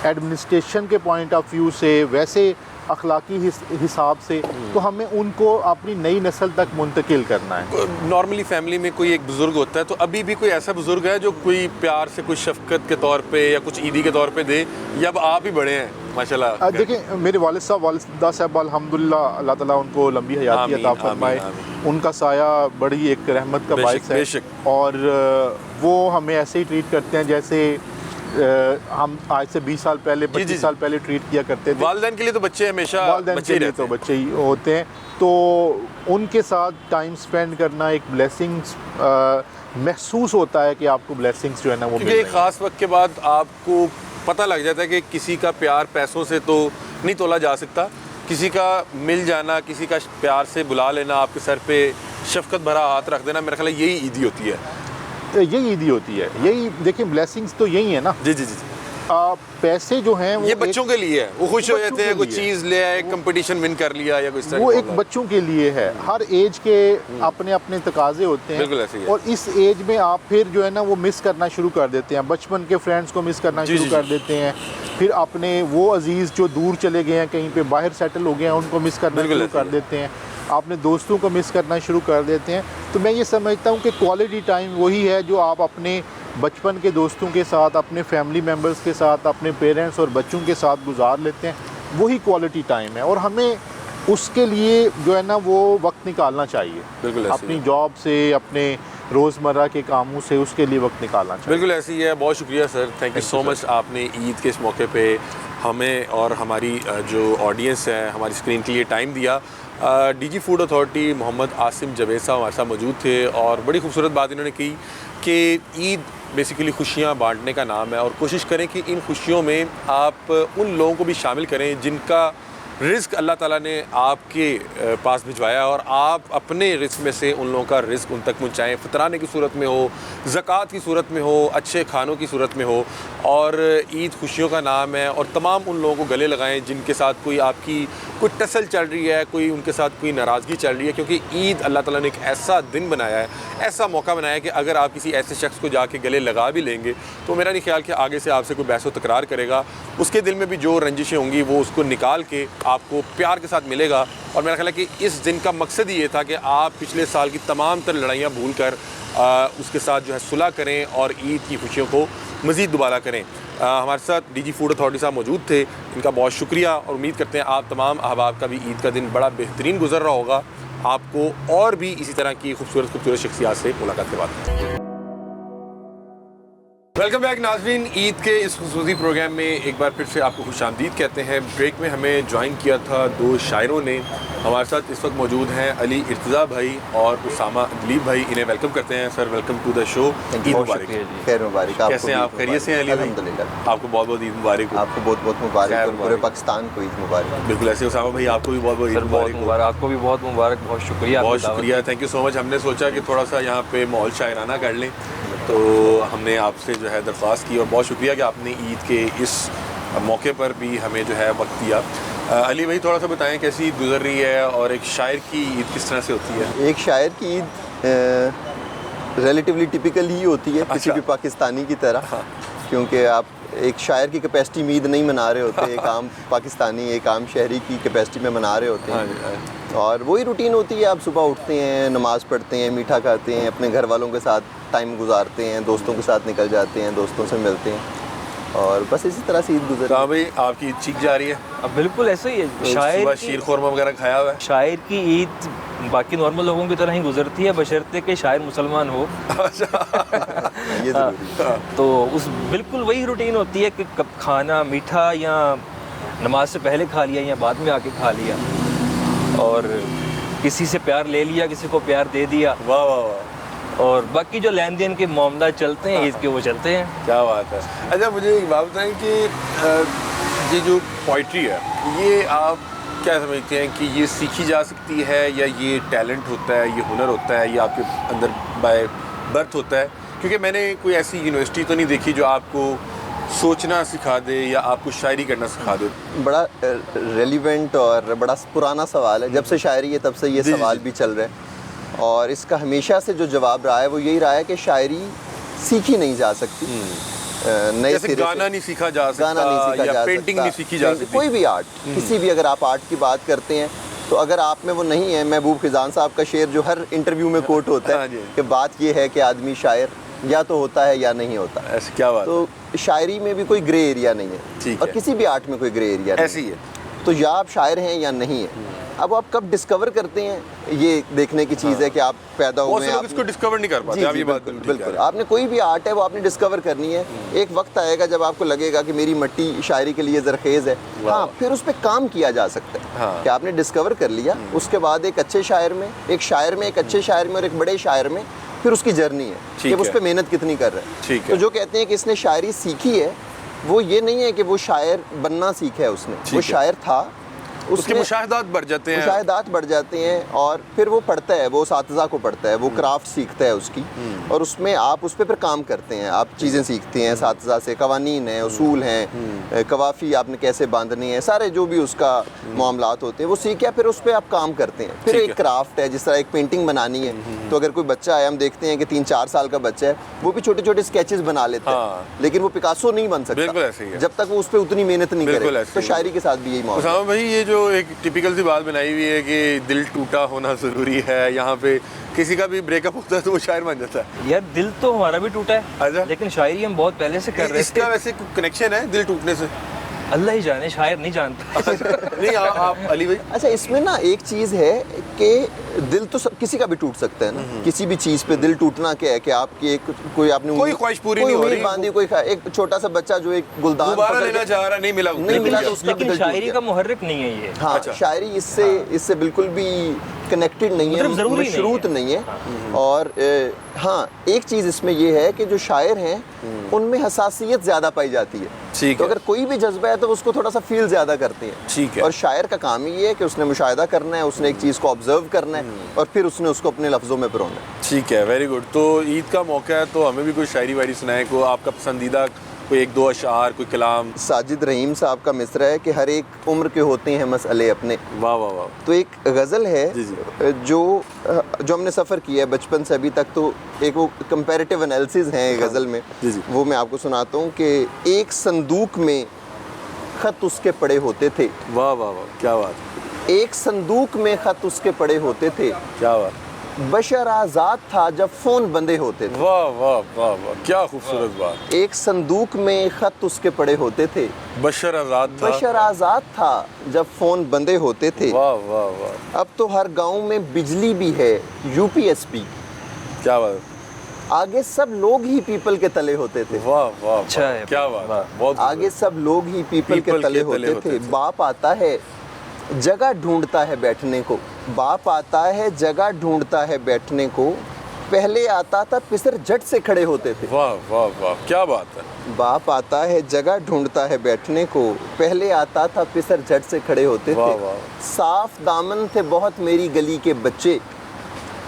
एडमिनिस्ट्रेशन के पॉइंट ऑफ व्यू से, वैसे अखलाकी हिसाब से, तो हमें उनको अपनी नई नस्ल तक मुंतकिल करना है। नॉर्मली फैमिली में कोई एक बुज़ुर्ग होता है, तो अभी भी कोई ऐसा बुज़ुर्ग है जो कोई प्यार से, कुछ शफ़क़त के तौर पे या कुछ ईदी के तौर पे दे, या अब आप ही बड़े हैं माशाल्लाह? देखिए, मेरे वालिद साहब, वालिदा साहब अल्हम्दुलिल्लाह, अल्लाह ताला उनको लंबी हयाती अता फरमाए, उनका साया बड़ी एक रहमत का बाइस है, और वो हमें ऐसे ही ट्रीट करते हैं जैसे हम आज से 20 साल पहले, 25 साल पहले ट्रीट किया करते थे। वालिदैन के लिए तो बच्चे हमेशा बच्चे ही होते हैं, तो उनके साथ टाइम स्पेंड करना एक ब्लेसिंग्स महसूस होता है कि आपको ब्लेसिंग्स जो है ना वो मिल रही हैं। एक ख़ास वक्त के बाद आपको पता लग जाता है कि किसी का प्यार पैसों से तो नहीं तोला जा सकता, किसी का मिल जाना, किसी का प्यार से बुला लेना, आपके सर पे शफ़क़त भरा हाथ रख देना, मेरा ख्याल है यही ईदी होती है। यही ईदी होती है, यही देखिए ब्लेसिंग्स तो यही है ना। जी जी जी। पैसे जो हैं वो ये बच्चों के लिए है, वो खुश हो जाते हैं, कोई चीज़ ले आए, कंपटीशन विन कर लिया या कुछ, वो एक बच्चों के लिए है। हर एज के अपने अपने तकाजे होते हैं। बिल्कुल ऐसे ही है। और इस एज में आप फिर जो है ना वो मिस करना शुरू कर देते हैं, बचपन के फ्रेंड्स को मिस करना शुरू कर देते हैं, फिर अपने वो अजीज़ जो दूर चले गए हैं, कहीं पे बाहर सेटल हो गए हैं, उनको मिस करना शुरू कर देते हैं, आपने दोस्तों को मिस करना शुरू कर देते हैं। तो मैं ये समझता हूँ कि क्वालिटी टाइम वही है जो आप अपने बचपन के दोस्तों के साथ, अपने फैमिली मेम्बर्स के साथ, अपने पेरेंट्स और बच्चों के साथ गुजार लेते हैं, वही क्वालिटी टाइम है। और हमें उसके लिए जो है ना वो वक्त निकालना चाहिए, बिल्कुल अपनी जॉब से, अपने रोज़मर्रा के कामों से उसके लिए वक्त निकालना चाहिए। बिल्कुल ऐसी है। बहुत शुक्रिया sir, thank you so much. आपने ईद के इस मौके पे हमें और हमारी जो ऑडियंस है, हमारी स्क्रीन के लिए टाइम दिया। DG food authority Mohammad Asim Javed sahab हमारे साथ मौजूद थे और बड़ी खूबसूरत बात इन्होंने की कि ईद बेसिकली खुशियाँ बांटने का नाम है, और कोशिश करें कि इन खुशियों में आप उन लोगों को भी शामिल करें जिनका रिस्क अल्लाह ताला ने आपके पास भिजवाया, और आप अपने रिस्क में से उन लोगों का रिस्क उन तक पहुँचाएँ, फितराने की सूरत में हो, ज़कात की सूरत में हो, अच्छे खानों की सूरत में हो। और ईद खुशियों का नाम है, और तमाम उन लोगों को गले लगाएं जिनके साथ कोई आपकी कोई टसल चल रही है, कोई उनके साथ कोई नाराज़गी चल रही है, क्योंकि ईद अल्लाह ताला ने एक ऐसा दिन बनाया है, ऐसा मौका बनाया है कि अगर आप किसी ऐसे शख्स को जाके गले लगा भी लेंगे तो मेरा नहीं ख्याल कि आगे से आपसे कोई बहस व तकरार करेगा। उसके दिल में भी जो रंजिशें होंगी वो उसको निकाल के आपको प्यार के साथ मिलेगा। और मेरा ख्याल है कि इस दिन का मकसद ही ये था कि आप पिछले साल की तमाम तर लड़ाइयाँ भूल कर उसके साथ जो है सुलह करें और ईद की खुशियों को मज़ीद दोबारा करें। हमारे साथ डीजी फूड अथॉरिटी साहब मौजूद थे, इनका बहुत शुक्रिया, और उम्मीद करते हैं आप तमाम अहबाब का भी ईद का दिन बड़ा बेहतरीन गुजर रहा होगा। आपको और भी इसी तरह की खूबसूरत शख्सियात से मुलाकात के बाद। वेलकम बैक नाज़रीन, ईद के इस खुसूसी प्रोग्राम में एक बार फिर से आपको खुशामदीद कहते हैं। ब्रेक में हमें ज्वाइन किया था दो शायरों ने। हमारे साथ इस वक्त मौजूद हैं अली इर्तज़ा भाई और उसामा दिलीप भाई। इन्हें वेलकम करते हैं। Sir welcome to the show. Eid मुबारक। खैर मुबारक। कैसे हैं आप? खैरियत से हैं अली भाई? अल्हम्दुलिल्लाह। आपको बहुत बहुत ईद मुबारक हो। आपको बहुत बहुत मुबारक, और पूरे पाकिस्तान को ईद मुबारक। बिल्कुल ऐसे उसामा भाई, आपको भी बहुत बहुत ईद मुबारक। आपको भी बहुत मुबारक, बहुत शुक्रिया। बहुत शुक्रिया, थैंक यू सो मच। हमने सोचा कि थोड़ा सा यहाँ पे माहौल शायराना कर लें, तो हमने आपसे जो है दरख्वास्त की, और बहुत शुक्रिया कि आपने ईद के इस मौके पर भी हमें जो है वक्त दिया। अली भाई, थोड़ा सा बताएं कैसी ईद गुजर रही है और एक शायर की ईद किस तरह से होती है? एक शायर की ईद रिलेटिवली टिपिकल ही होती है, किसी भी पाकिस्तानी की तरह। हाँ। क्योंकि आप एक शायर की कैपेसिटी में ईद नहीं मना रहे होते, एक आम पाकिस्तानी, एक आम शहरी की कैपेसिटी में मना रहे होते हैं। और वही रूटीन होती है, आप सुबह उठते हैं, नमाज़ पढ़ते हैं, मीठा खाते हैं, अपने घर वालों के साथ टाइम गुजारते हैं, दोस्तों के साथ निकल जाते हैं, दोस्तों से मिलते हैं, और बस इसी तरह से ईद गुजरती है। भाई, आपकी ईद चीख जा रही है? अब बिल्कुल ऐसा ही है। सुबह शीर खुरमा वगैरह खाया हुआ है? शायर की ईद बाकी नॉर्मल लोगों की तरह ही गुजरती है, बशर्ते कि शायर मुसलमान हो। ये ज़रूरी है। तो उस बिल्कुल वही रूटीन होती है कि कब खाना मीठा या नमाज से पहले खा लिया या बाद में आके खा लिया, और किसी से प्यार ले लिया, किसी को प्यार दे दिया। वाह वाह वाह। और बाकी जो लेन देन के मामला चलते हैं ईद के, वो चलते हैं। क्या बात है। अच्छा, मुझे एक बात बताएं कि ये जो पोइट्री है, ये आप क्या समझते हैं कि ये सीखी जा सकती है, या ये टैलेंट होता है, ये हुनर होता है, ये आपके अंदर बाय बर्थ होता है? क्योंकि मैंने कोई ऐसी यूनिवर्सिटी तो नहीं देखी जो आपको सोचना सिखा दे या आपको शायरी करना सिखा दे। बड़ा रेलिवेंट और बड़ा पुराना सवाल है। जब से शायरी है तब से ये सवाल भी चल रहा है, और इसका हमेशा से जो जवाब रहा है वो यही रहा है कि शायरी सीखी नहीं जा सकती। नए सिरे से गाना नहीं सीखा जा सकता, गाना नहीं सीखा या जा पेंटिंग सकता, नहीं सीखी जा सकती, कोई भी आर्ट, किसी भी, अगर आप आर्ट की बात करते हैं तो अगर आप में वो नहीं है, महबूब खिजान साहब का शेर जो हर इंटरव्यू में कोट होता है कि बात ये है कि आदमी शायर या तो होता है या नहीं होता। ऐसी क्या बात? तो शायरी में भी कोई ग्रे एरिया नहीं है, और किसी भी आर्ट में कोई ग्रे एरिया नहीं ऐसी है। तो या आप शायर हैं या नहीं है। अब आप कब डिस्कवर करते हैं, ये देखने की चीज़ है कि आप पैदा हुए हैं। इसको डिस्कवर नहीं कर पाते। जी, बिल्कुल। आपने कोई भी आर्ट है वो आपने डिस्कवर करनी है। एक वक्त आएगा जब आपको लगेगा कि मेरी मिट्टी शायरी के लिए ज़रखेज़ है। हाँ, फिर उस पर काम किया जा सकता है। हाँ। कि आपने डिस्कवर कर लिया, उसके बाद एक अच्छे शायर में, एक अच्छे शायर में और एक बड़े शायर में फिर उसकी जर्नी है कि उस पर मेहनत कितनी कर रहे हैं। तो जो कहते हैं कि इसने शायरी सीखी है, वो ये नहीं है कि वो शायर बनना सीखा है उसने, वो शायर था, उसके मुशाहिदात बढ़ जाते हैं, और फिर वो पढ़ता है, वो सातिज़ा को पढ़ता है, वो क्राफ्ट सीखता है उसकी, और उसमें आप उस पर फिर काम करते हैं, आप चीज़ें सीखते हैं सातिज़ा से, कवानीन हैं, उसूल हैं, कवाफ़ी आपने कैसे बांधनी है, सारे जो भी उसका मामलात होते हैं वो सीख के फिर उस पर आप काम करते हैं। फिर एक क्राफ्ट है, जिस तरह एक पेंटिंग बनानी है, तो अगर कोई बच्चा है, हम देखते हैं कि 3-4 साल का बच्चा है, वो भी छोटे छोटे स्केचेस बना लेता है, लेकिन वो पिकासो नहीं बन सकता जब तक वो उस पर उतनी मेहनत नहीं करे। तो शायरी के साथ भी यही मामला है। भाई, ये जो जो एक टिपिकल सी बात बनाई हुई है कि दिल टूटा होना ज़रूरी है, यहाँ पे किसी का भी ब्रेकअप होता है तो वो शायर बन जाता है। यार दिल तो हमारा भी टूटा अच्छा। है, लेकिन शायरी हम बहुत पहले से कर रहे इसका थे। वैसे कनेक्शन है दिल टूटने से? अल्लाह ही जाने, शायर नहीं जानता। नहीं आप अली भाई? अच्छा, इसमें ना एक चीज़ है कि दिल तो किसी का भी टूट सकता है ना, किसी भी चीज़ पे दिल टूटना क्या है कि आपकी एक कोई आपने कोई ख्वाहिश पूरी नहीं हो उम्मीद रही, बांधी, कोई एक छोटा सा बच्चा जो एक गुलदान दोबारा पकड़ लेना के- चाह रहा, नहीं मिला तो उसका भी लेकिन दिल टूट शायरी गया। का मुहर्रिक नहीं है ये। हाँ, अच्छा। शायरी इससे बिल्कुल भी कनेक्टेड नहीं है, मतलब ज़रूरी नहीं मशरूत है। नहीं है। और हाँ, एक चीज़ इसमें ये है कि जो शायर हैं उनमें हसासियत ज़्यादा पाई जाती है। ठीक तो है। अगर कोई भी जज्बा है तो उसको थोड़ा सा फील ज़्यादा करते हैं। ठीक है। और शायर का काम ही ये है कि उसने मुशाहिदा करना है, उसने एक चीज़ को ऑब्जर्व करना है और फिर उसने उसको अपने लफ्ज़ों में पिरोना है। ठीक है, वेरी गुड। तो ईद का मौका है तो हमें भी कोई शायरी वायरी सुनाए, को आपका पसंदीदा कोई एक दो अशार, कोई कलाम। साजिद रहीम साहब का मिसरा है कि हर एक उम्र के होते हैं मसले अपने। वाह वाह वाह। तो एक गज़ल है जी, जी। जो हमने सफ़र किया है बचपन से अभी तक, तो एक वो कंपैरेटिव एनालिसिस हैं गज़ल में। जी, जी। वो मैं आपको सुनाता हूँ कि एक संदूक में ख़त उसके पड़े होते थे। वाह वाह वाह, क्या बात, एक संदूक में ख़त उसके पड़े होते थे। क्या बात। बशर आज़ाद था जब फ़ोन बंदे होते थे। वाह वाह वाह वाह, क्या खूबसूरत बात। एक संदूक में ख़त उसके पड़े होते थे। बशर आज़ाद था। बशर आज़ाद था जब फ़ोन बंदे होते थे। वाह वाह वाह, अब तो हर गांव में बिजली भी है UPSP। क्या बात। आगे सब लोग ही पीपल के तले होते थे। वाह वाह अच्छा वाह, है। क्या बात, वाह। बहुत आगे सब लोग ही पीपल के तले होते थे। बाप आता है जगह ढूंढता है बैठने को। बाप आता है जगह ढूंढता है बैठने को। पहले आता था पिसर झट से खड़े होते थे। वाह वाह वाह, क्या बात है। बाप आता है जगह ढूंढता है बैठने को। पहले आता था पिसर झट से खड़े होते वाह, थे। वाह। साफ दामन थे बहुत मेरी गली के बच्चे।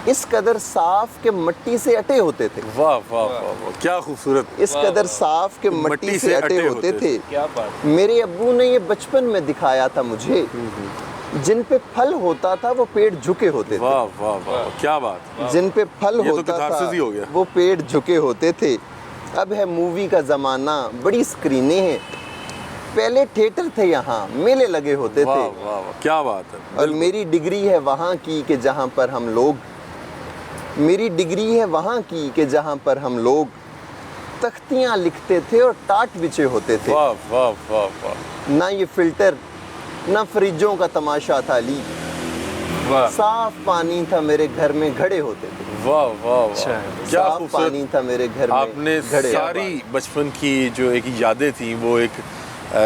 इस कदर साफ के मट्टी से अटे होते थे। वाह वाह वाह वाह, क्या खूबसूरत। इस कदर साफ के मट्टी से अटे होते थे। क्या बात। मेरे अब्बू ने ये बचपन में दिखाया था मुझे। जिन पे फल होता था वो पेड़ झुके होते थे। वाह वाह वाह, क्या बात। जिन पे फल ये तो होता catharsis ही हो गया। था वो पेड़ झुके होते थे। अब है मूवी का ज़माना, बड़ी स्क्रीनें हैं। पहले थिएटर थे, यहाँ मेले लगे होते वाह थे। वाह वाह, क्या बात है। और मेरी डिग्री है वहाँ की कि जहाँ पर हम लोग, मेरी डिग्री है वहाँ की कि जहाँ पर हम लोग तख्तियाँ लिखते थे और टाट बिछे होते थे। वाह वाह वाह वाह, ना ये फिल्टर ना फ्रिजों का तमाशा था अली। वाह। साफ पानी था मेरे घर में घड़े होते थे। वाह वाह अच्छा वाह, है। क्या साफ खूबसूरत। पानी था मेरे घर में आपने घड़े। सारी बचपन की जो एक यादें थी वो एक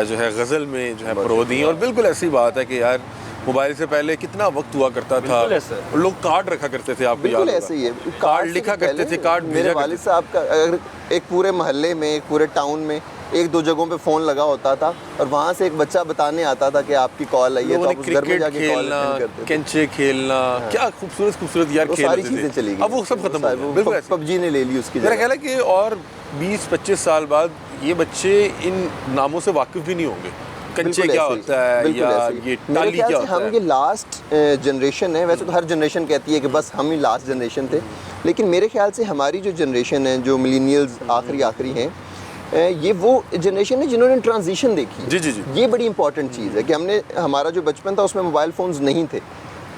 जो है गज़ल में जो है परो दी। और बिल्कुल ऐसी बात है कि यार मोबाइल से पहले कितना वक्त हुआ करता था। बिल्कुल ऐसा है। और लोग कार्ड रखा करते थे, आपको बिल्कुल याद ऐसे ही है। कार्ड कार्ड से लिखा भी करते पहले थे, कार्ड मेरे भेजा वालिद करते साहब का अगर एक पूरे मोहल्ले में, एक पूरे टाउन में एक दो जगहों पे फ़ोन लगा होता था और वहाँ से एक बच्चा बताने आता था कि आपकी कॉल आई है, तो लोगों ने आप उस घर में क्रिकेट जाके कॉल खेलना, अटेंड करते थे। कंचे खेलना, क्या खूबसूरत खूबसूरत यार वो खेल सारी होते थे। चीज़ें चली गई। अब वो सब खत्म हो गया, बिल्कुल ऐसे। PUBG ने ले ली उसकी मेरा जगह। ख्याल है कि और 20-25 साल बाद ये बच्चे इन नामों से वाकिफ भी नहीं होंगे। कंचे बिल्कुल क्या ऐसे ही, होता है बिल्कुल या ऐसे ही। ये मेरे टाली ख्याल क्या से होता हम है। ये लास्ट जनरेशन है। वैसे तो हर जनरेशन कहती है कि बस हम ही लास्ट जनरेशन थे, लेकिन मेरे ख्याल से हमारी जो जनरेशन है, जो मिलीनियल्स आखिरी हैं, ये वो जनरेशन है जिन्होंने ट्रांजिशन देखी है। जी, जी, जी। ये बड़ी इंपॉर्टेंट चीज़ है कि हमने, हमारा जो बचपन था उसमें मोबाइल फ़ोन्स नहीं थे,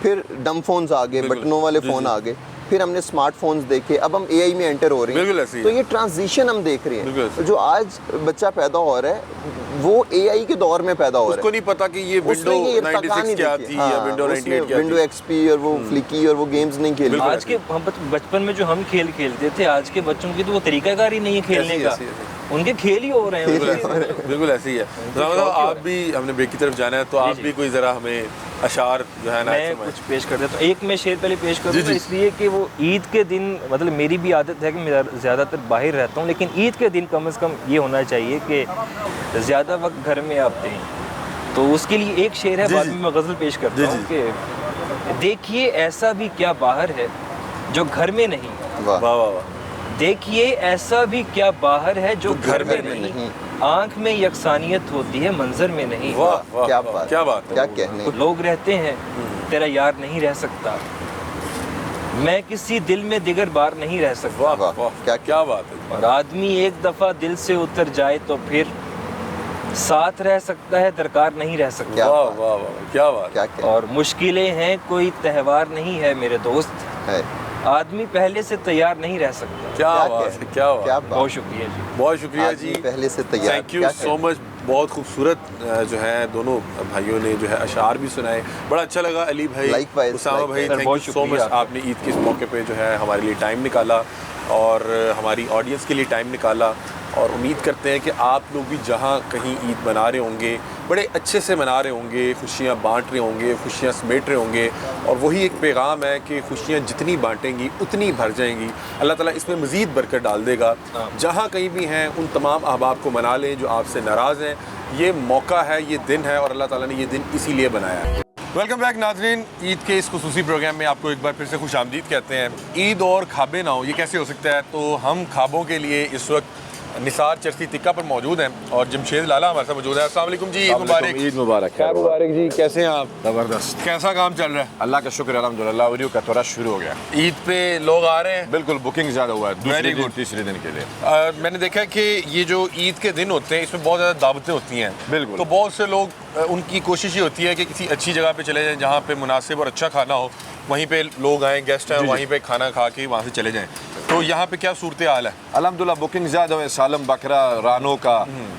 फिर डम फोन्स आ गए, बिल्कुल। बटनों वाले जी, फ़ोन जी। आ गए, फिर हमने स्मार्टफोन्स देखे, अब हम AI में एंटर हो रहे बिल्कुल हैं। ऐसे ही तो है। ये ट्रांजिशन हम देख रहे बिल्कुल ऐसे हैं। जो आज बच्चा पैदा हो रहा है वो AI के दौर में पैदा हो रहा है। उसको नहीं पता कि ये विंडो उसने ये इर्तिका 96 नहीं क्या देखी। थी या विंडो 98 क्या विंडो थी। XP और वो फ्लिकी और वो गेम्स नहीं खेली। बिल्कुल आज के हम बचपन में जो हम खेल खेलते थे, आज के बच्चों की तो वो तरीकाकार ही नहीं है खेलने ऐसी- का। ऐसी- उनके खेल ही हो रहे हैं बिल्कुल ऐसे ही है। शौक ही आप भी, हमने ब्रेक की तरफ जाना है तो आप जी। भी कोई ज़रा हमें अशार जो है ना मैं सुनाएं। कुछ पेश कर देता हूँ। एक मैं शेर पहले पेश जी, करूँगा जी। इसलिए कि वो ईद के दिन, मतलब मेरी भी आदत है कि मैं ज़्यादातर बाहर रहता हूँ, लेकिन ईद के दिन कम से कम ये होना चाहिए कि ज़्यादा वक्त घर में आप दें। तो उसके लिए एक शेर है, जी, बाद जी। में मैं गज़ल पेश करता जी, हूँ कि देखिए ऐसा भी क्या बाहर है जो घर में नहीं, वाह वाह वाह वाह, देखिए ऐसा भी क्या बाहर है जो घर में में नहीं, नहीं। आँख में यकसानियत होती है मंजर में नहीं। वाह वाह, क्या वाह, बात, क्या बात है। क्या कहने। लोग रहते हैं तेरा यार नहीं रह सकता, मैं किसी दिल में दिगर बार नहीं रह सकता। वाह वाह, वाह, क्या- क्या बात है। और आदमी एक दफ़ा दिल से उतर जाए तो फिर साथ रह सकता है, दरकार नहीं रह सकता। क्या वाह बात। वाह वाह, क्या बात। क्या क्या और मुश्किलें हैं कोई त्यौहार नहीं है मेरे दोस्त, है, आदमी पहले से तैयार नहीं रह सकता। क्या क्या बात क्या है, क्या क्या बात। बात। बहुत शुक्रिया जी। बहुत शुक्रिया आदमी जी, पहले से तैयार। थैंक यू क्या सो मच। बहुत खूबसूरत जो है दोनों भाइयों ने जो है अशार भी सुनाए, बड़ा अच्छा लगा। अली भाई, Likewise, उसामा भाई, likewise। थैंक बहुत यू सो मच। शुक्रिया। आपने ईद के इस मौके पे जो है हमारे लिए टाइम निकाला और हमारी ऑडियंस के लिए टाइम निकाला, और उम्मीद करते हैं कि आप लोग भी जहाँ कहीं ईद मना रहे होंगे बड़े अच्छे से मना रहे होंगे, खुशियाँ बांट रहे होंगे, खुशियाँ समेट रहे होंगे, और वही एक पैगाम है कि खुशियाँ जितनी बांटेंगी उतनी भर जाएंगी। अल्लाह ताला इसमें मज़ीद बरकत डाल देगा। जहाँ कहीं भी हैं उन तमाम अहबाब को मना लें जो आपसे नाराज़ हैं। ये मौका है, ये दिन है, और अल्लाह ताला ने ये दिन इसीलिए बनाया है। वेलकम बैक नाज़रीन, ईद के इस खुसूसी प्रोग्राम में आपको एक बार फिर से खुश आमदीद कहते हैं। ईद और ख्वाबे ना हो, ये कैसे हो सकता है? तो हम ख्वाबों के लिए इस वक्त निसार चर्सी टिक्का पर मौजूद हैं और जमशेद लाला हमारे साथ मौजूद है। अस्सलाम वालेकुम जी, ईद मुबारक। ईद मुबारक। क्या मुबारक जी, कैसे हैं आप? जबरदस्त। कैसा काम चल रहा है? अल्लाह का शुक्र अल्हम्दुलिल्लाह, उरियो का थोड़ा शुरू हो गया। ईद पे लोग आ रहे हैं। बिल्कुल बुकिंग ज़्यादा हुआ है, दूसरे Very दिन good। तीसरे दिन के लिए। मैंने देखा है कि ये जो ईद के दिन होते हैं इसमें बहुत ज़्यादा दावतें होती हैं। बिल्कुल। तो बहुत से लोग उनकी कोशिश ये होती है कि किसी अच्छी जगह पे चले जाएं जहाँ पे मुनासिब और अच्छा खाना हो, वहीं पे लोग आएँ, गेस्ट आएँ, जी, जी। वहीं पे खाना खा के वहाँ से चले जाएँ। तो यहाँ पे क्या सूरत हाल है? अल्हम्दुलिल्लाह बुकिंग ज़्यादा है, सालम बकरा, रानों का,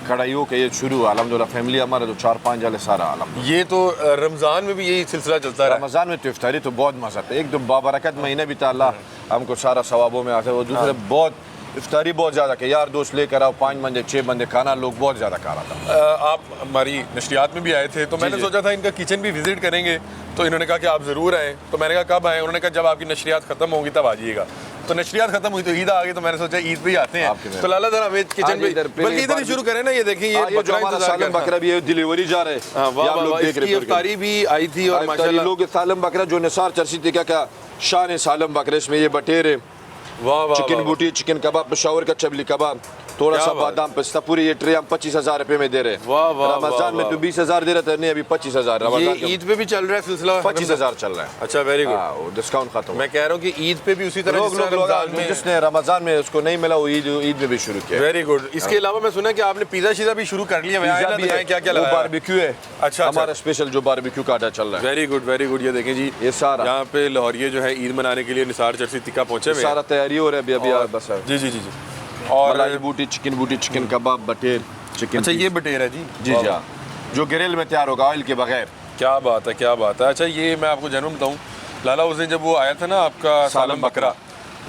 कढ़ाइयों का ये शुरू अल्हम्दुलिल्लाह। फैमिली हमारा तो 4-5 जाले सारा अल्हम्दुलिल्लाह। ये तो रमज़ान में भी यही सिलसिला चलता रहा। रमज़ान में तो इफ्तारी तो बहुत मज़ा आता है, एक तो बाबरकत महीना भी था, अल्लाह हमको सारा सवाबों में आता है। वो दूसरे बहुत इफ्तारी बहुत ज़्यादा के यार दोस्त लेकर आओ, 5 बंदे 6 बंदे खाना लोग बहुत ज़्यादा खा रहा था। आप हमारी नशरियात में भी आए थे, तो मैंने जी। सोचा था इनका किचन भी विजिट करेंगे, तो इन्होंने कहा कि आप ज़रूर आएँ। तो मैंने कहा कब आएँ? उन्होंने कहा जब आपकी नशरियात ख़त्म होंगी तब आ जाइएगा। तो नशरियात खत्म हुई तो ईद आ गई, तो मैंने सोचा ईद पे ही आते आपके हैं। में। तो लाला जरा हमें किचन आज पे, इधर पे बल्कि इधर ही बारबी- शुरू करें ना। ये देखें, ये हाँ, ये जो बकरा हमारा इंतजार सालम कर रहा है। बकरा भी है, डिलीवरी जा रहे हैं। हाँ, वाह ये आप वाह लोग वाह, देख रहे इसकी हैं। इफ्तारी भी आई थी और माशाल्लाह लोग सालम बकरा जो निसार चर्सी टिक्का का शान है, सालम बकरे इसमें ये बटेर, वाह वाह चिकन वाह, बूटी, चिकन कबाब, पेशावर का चबली कबाब, थोड़ा क्या सा बात। बादाम पिस्ता, पूरी ये ट्रे हम 25,000 रुपए में दे रहे हैं। वाह, वाह, रमजान में वाह, तो 20,000 दे रहे थे, नहीं अभी 25,000। ये रमजान ईद पे भी चल रहा है सिलसिला? 25,000 चल रहा है। अच्छा, वेरी गुड। हाँ, वो डिस्काउंट खत्म हो मैं कह रहा हूँ कि ईद पे भी उसी तरह लोग जिस तरह लोग रमजान में। जिसने रमजान में उसको नहीं मिला वो ईद में भी शुरू किया। Very good. इसके अलावा मैं सुना कि आपने पिज़्ज़ा शीज़ा भी शुरू कर लिया। पिज़्ज़ा भी है, क्या क्या वो लगाया? बारबेक्यू है। अच्छा, हमारा स्पेशल जो बारबेक्यू का आटा चल रहा है। Very good, very good. ये देखें जी, ये सारा यहाँ पे लाहौरिये जो है ईद मनाने के लिए निसार चर्सी टिक्का पहुंचे हुए हैं। सारा तैयारी हो रहा है अभी अभी और- बस। जी जी जी जी। और मलाई बूटी, चिकन कबाब, बटेर, चिकन। अच्छा, ये बटेर है जी। जी वाह, जी हाँ, जो ग्रिल में तैयार होगा ऑयल के बगैर। क्या बात है, क्या बात है। अच्छा, ये मैं आपको जनरल बताऊँ, लाला उस दिन जब वो आया था ना आपका सालम बकरा,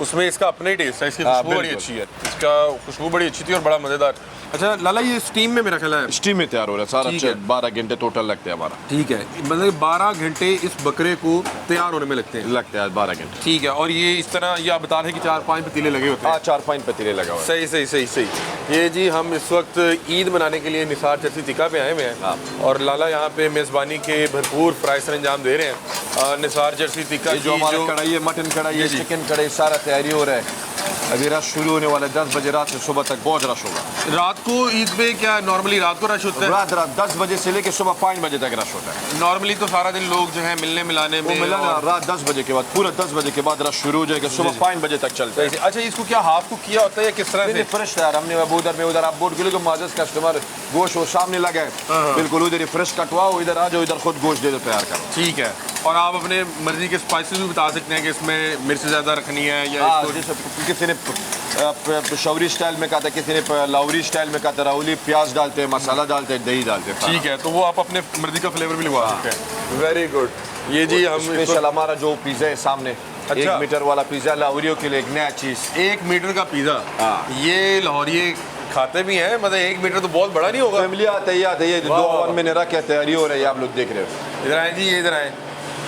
उसमें इसका अपना ही टेस्ट है। इसकी हाँ, खुशबू बड़ी बिल्कुल। अच्छी है, इसका खुशबू बड़ी अच्छी थी और बड़ा मज़ेदार। अच्छा लाला, ये स्टीम में मेरा ख्याल है। स्टीम में तैयार हो रहा है सारा। ठीक है। 12 घंटे टोटल लगते हैं हमारा। ठीक है, मतलब 12 घंटे इस बकरे को तैयार होने में लगते हैं। लगते हैं 12 घंटे। ठीक है, और ये इस तरह ये आप बता रहे हैं कि 4-5 पतीले लगे होते हैं। हाँ, 4-5 पतीले लगा हुआ है। सही सही सही सही। ये जी, हम इस वक्त ईद मनाने के लिए निसार चर्सी टिक्का पे आए हुए हैं। हाँ। और लाला यहाँ पे मेज़बानी के भरपूर फ़राइज़ सर अंजाम दे रहे हैं। निसार चर्सी टिक्का ये जो की हमारा कढ़ाई है, मटन कढ़ाई है, जी, जी। चिकन कढ़ाई, सारा तैयारी हो रहा है। अभी रश शुरू होने वाला है 10 बजे रात से सुबह तक बहुत रश होगा। रात को ईद पे क्या नॉर्मली रात को रश होता है? रात 10 बजे से लेकर सुबह 5 बजे तक रश होता है। नॉर्मली तो सारा दिन लोग जो है मिलने मिलाने वो में मिला ना, और- रात 10 बजे के बाद, पूरा 10 बजे के बाद रश शुरू हो जाएगा, सुबह 5 बजे तक चलता है। अच्छा, इसको क्या हाफ कुक किया होता है या किस तरह नहीं, से? फ्रेश तैयार हमने अब उधर में उधर आप बोर्ड के लिए माजस कस्टमर गोश्त वो सामने लगा है, बिल्कुल उधर ही फ्रेश कटवाओ, इधर आ जाओ, इधर खुद गोश्त दे दो तैयार करो। ठीक है, और आप अपने मर्जी के स्पाइसेस भी बता सकते हैं कि इसमें मिर्च ज़्यादा रखनी है या हाँ, इसको- जैसे किसी ने पेशावरी स्टाइल में कहा था, किसी ने लाहौरी स्टाइल में कहा था, राहुली प्याज डालते हैं, मसाला डालते हैं, दही डालते हैं। ठीक है, तो वो आप अपने मर्जी का फ्लेवर भी लगवा सकते हैं। Very good. ये जी हम स्पेशल हमारा जो पिज़्ज़ा है सामने, अच्छा। 1 मीटर वाला पिज़्ज़ा, लाहौरियों के लिए एक नया चीज़। 1 मीटर का पिज़्ज़ा, हाँ। ये लाहौरिये खाते भी हैं? मतलब 1 मीटर तो बहुत बड़ा नहीं होगा। फैमिली आते ही आते ये वाह, 2 वाह, ओवन में रख के तैयारी हो रही है, आप लोग देख रहे हो। इधर आए जी, ये इधर आए।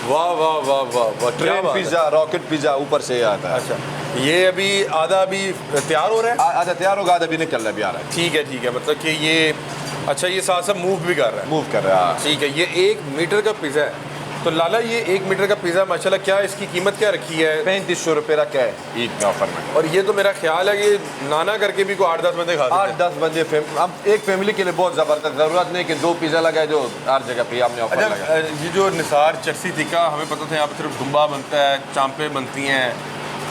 वाह वाह वाह वाह वाह, क्या ट्रेन बात है। पिज़्ज़ा, रॉकेट पिज़्ज़ा ऊपर से ये आता है। अच्छा, ये अभी आधा अभी तैयार हो रहा है। आधा तैयार होगा, आधा भी निकल रहा है, भी आ रहा है, ठीक है ठीक है, मतलब कि ये अच्छा, ये साथ साथ मूव भी कर रहा है। मूव कर रहा है। ठीक है, ये 1 मीटर का पिज़्ज़ा है। तो लाला, ये 1 मीटर का पिज़्ज़ा माशाल्लाह, क्या इसकी कीमत क्या रखी है? 3500 रुपये रखा है ईद में ऑफर में। और ये तो मेरा ख्याल है कि नाना करके भी कोई 8-10 बंदे खा सकते हैं। 8-10 बंदे अब एक फैमिली के लिए बहुत ज़बरदस्त, ज़रूरत नहीं कि 2 पिज़्ज़ा लगाए जो हर जगह पे हमने ऑफर अच्छा, लगाया। ये जो निसार चर्सी टिक्का, हमें पता था यहाँ पे सिर्फ दुम्बा बनता है, चांपे बनती हैं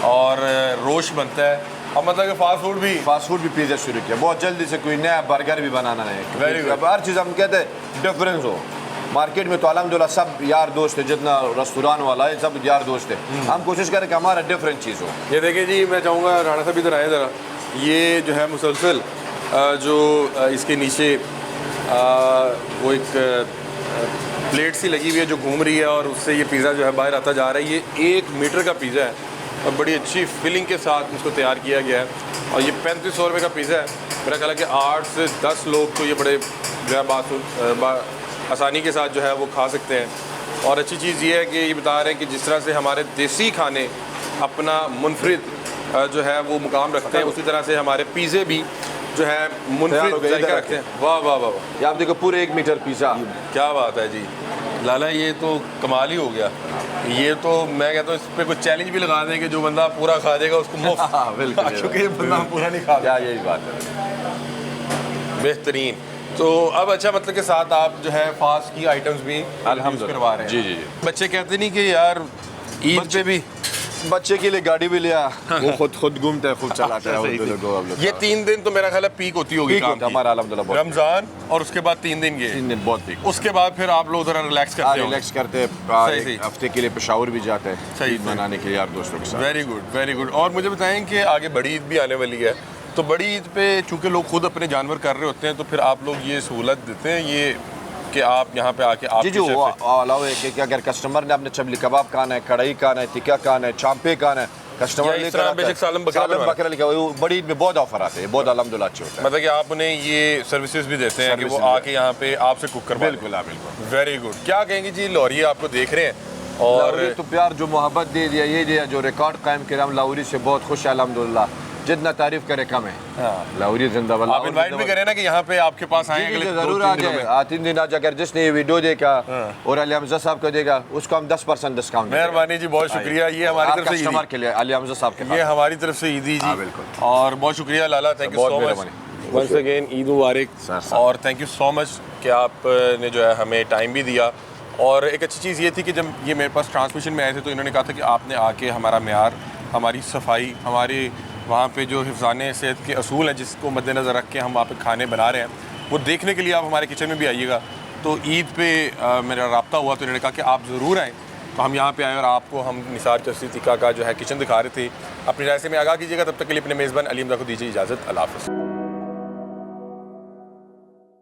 और रोश बनता है। अब मतलब कि फास्ट फूड भी पिज़्ज़ा शुरू किया बहुत जल्दी से, कोई नया बर्गर भी बनाना नहीं। Very good. अब हर चीज़ हम कहते हैं डिफरेंस हो। मार्केट में तो अल्हम्दुलिल्लाह सब यार दोस्त है, जितना रेस्टोरेंट वाला है सब यार दोस्त है। हम कोशिश करें कि हमारा डिफरेंट चीज़ हो। ये देखिए जी, मैं चाहूँगा राणा साहब इधर आए ज़रा। ये जो है मुसलसल जो इसके नीचे वो एक प्लेट सी लगी हुई है जो घूम रही है और उससे ये पिज़्ज़ा जो है बाहर आता जा रहा है। ये 1 मीटर का पिज़्ज़ा है और बड़ी अच्छी फिलिंग के साथ इसको तैयार किया गया है और ये 3500 रुपये का पिज़्ज़ा है। मेरा ख्याल है कि 8 से 10 लोग तो ये बड़े जो है आसानी के साथ जो है वो खा सकते हैं। और अच्छी चीज़ ये है कि ये बता रहे हैं कि जिस तरह से हमारे देसी खाने अपना मुनफरिद जो है वो मुकाम रखते हैं, उसी तरह से हमारे पिज़्ज़े भी जो है मुनफरिद जायका रखते हैं। वाह वाह वाह वाह, ये आप देखो पूरे 1 मीटर पिज़्ज़ा, क्या बात है जी लाला, ये तो कमाल ही हो गया। ये तो मैं कहता हूँ इस पर कुछ चैलेंज भी लगा दें कि जो बंदा पूरा खा देगा उसको मुफ्त, बिल्कुल क्योंकि ये बंदा पूरा नहीं खा क्या यही बात है। बेहतरीन। तो अब अच्छा मतलब के साथ आप जो है फास्ट की आइटम्स भी अल्हम्दुलिल्लाह करवा रहे हैं। जी जी जी। बच्चे कहते नहीं कि यार ईद पे भी बच्चे के लिए गाड़ी भी लिया, वो खुद घूमता है, खुद चलाता है। ये 3 दिन तो मेरा ख्याल है पीक होती होगी काम की। हमारा अल्हम्दुलिल्लाह बहुत रमजान और उसके बाद 3 दिन ये 3 दिन बहुत पीक। उसके बाद फिर आप लोग ज़रा रिलैक्स करते हो। रिलैक्स करते हैं, सही। एक हफ्ते के लिए पेशावर भी जाते हैं सही, ईद मनाने के लिए यार दोस्तों के साथ। Very good very good. और मुझे बताएं कि आगे बड़ी ईद भी आने वाली है, तो बड़ी ईद पे चूँकि लोग खुद अपने जानवर कर रहे होते हैं तो फिर आप लोग ये सहूलत देते हैं ये कि आप यहाँ पे आके आप जी जी, वो अलाउ है कि अगर कस्टमर ने अपने चबली कबाब खाना है, कढ़ाई खाना है, टिक्का खाना है, चांपे खाना है, कस्टमर या इस तरह बेशक सालम बकरा लिखा हुआ, बड़ी ईद में बहुत ऑफर आते हैं, बहुत अल्हम्दुलिल्लाह अच्छे होते हैं। मतलब कि आप उन्हें ये सर्विसेज भी देते हैं कि वो आके यहाँ पे आपसे कुक करवा। बिल्कुल हाँ बिल्कुल। Very good. क्या कहेंगे जी, लाहौरी आपको देख रहे हैं और तो प्यार जो मोहब्बत दे दिया, ये दिया जो रिकॉर्ड कायम किया, हम लाहौरी से बहुत खुश है अल्हम्दुलिल्लाह। जितना तारीफ करे कम है। लाहौरी जिंदाबाद। आप इनवाइट भी करें ना कि यहाँ पे आपके पास आए अगले जरूर आ जाए। 3 दिन आज अगर जिसने ये वीडियो देखा और अली हमजा साहब को देगा उसको हम 10% डिस्काउंट। मेहरबानी जी, बहुत शुक्रिया। ये हमारी तरफ से कस्टमर के लिए अली हमजा साहब के ये हमारी तरफ से ईदी जी। बिल्कुल। और बहुत शुक्रिया लाला, thank you so much once again, Eid मुबारक। और थैंक यू सो मच कि आपने जो है हमें टाइम भी दिया। और एक अच्छी चीज़ ये थी कि जब ये मेरे पास ट्रांसमिशन में आए थे तो इन्होंने कहा था कि आपने आके हमारा मेयार, हमारी सफाई, हमारे वहाँ पे जो हिफ़्ज़ाने सेहत के असूल हैं जिसको मद्देनज़र रख के हम वहाँ पे खाने बना रहे हैं, वो देखने के लिए आप हमारे किचन में भी आइएगा। तो ईद पे मेरा रब्ता हुआ तो इन्होंने कहा कि आप ज़रूर आएँ। तो हम यहाँ पे आए और आपको हम निसार चस्ती तिक्का का जो है किचन दिखा रहे थे। अपनी राय से में आगाह कीजिएगा। तब तक के लिए अपने मेज़बान अली हमजा को दीजिए इजाज़त। अल्लाह हाफ़िज़।